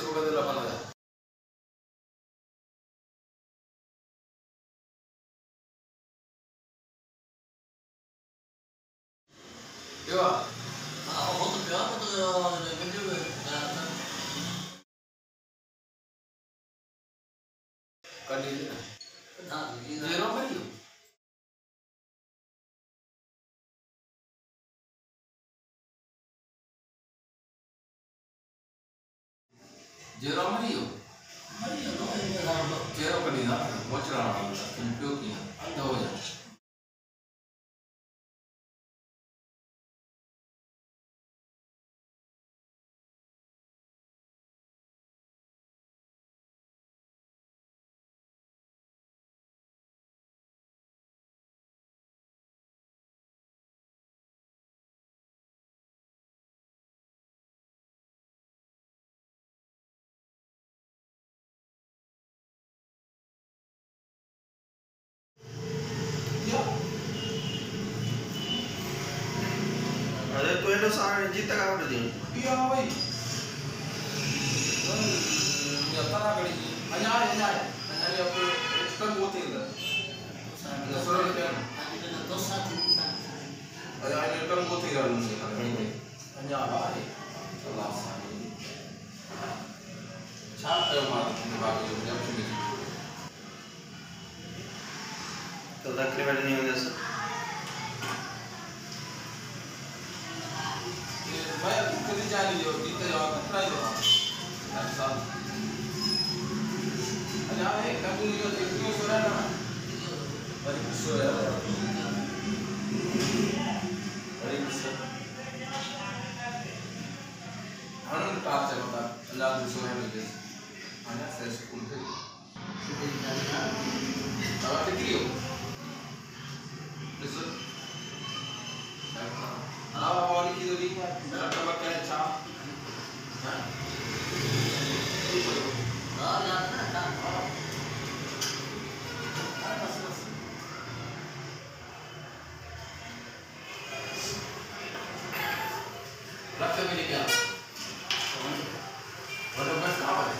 semoga della palla. Io ho molto più alto Zero Mario. Mario no, zero kanina. Watch around. Improve kiya. तो हो जाए. अरे तो ये तो सारे जीत तक आउट दी Iya भाई. Ya tanah kali. Hanya dia apa? Kan bote itu. Ya suruh dia. Hanya kan bote itu ni. Hanya apa ni? Allah sahih. Cak yang mana? Ini bagi dia cuma. तो दक्षिण वाले नहीं होते sir मैं कभी जाने जो जीते जाओ कितना ही जाओ ऐसा अरे ये कभी जो देखियो सोरा ना अरे सोरा अरे हनुन टाप से बता अल्लाह दूसरे में दे आना से स्कूल से अब देखियो listen awal itu di berapa pakai cap berapa minitnya berapa kawan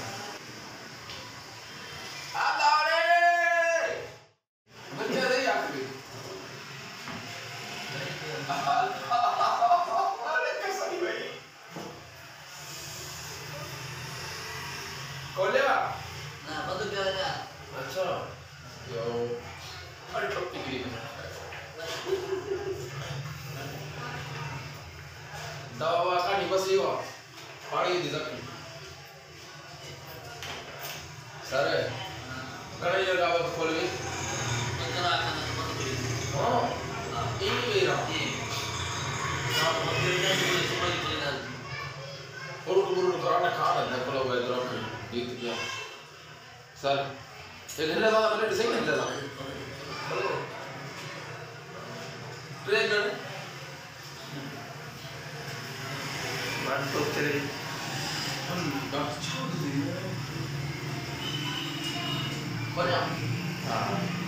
Dawa kan di basi wa, pagi di zakki. Sare, kalau dia dawa kolwi, antara akan berapa? Oh, ini berapa? Nah, maksudnya cuma itu kan. Buru karena kan ada kalau berapa itu dia. Sar, jadi ada apa desain ada? Halo, trainer. तो तेरे banyak.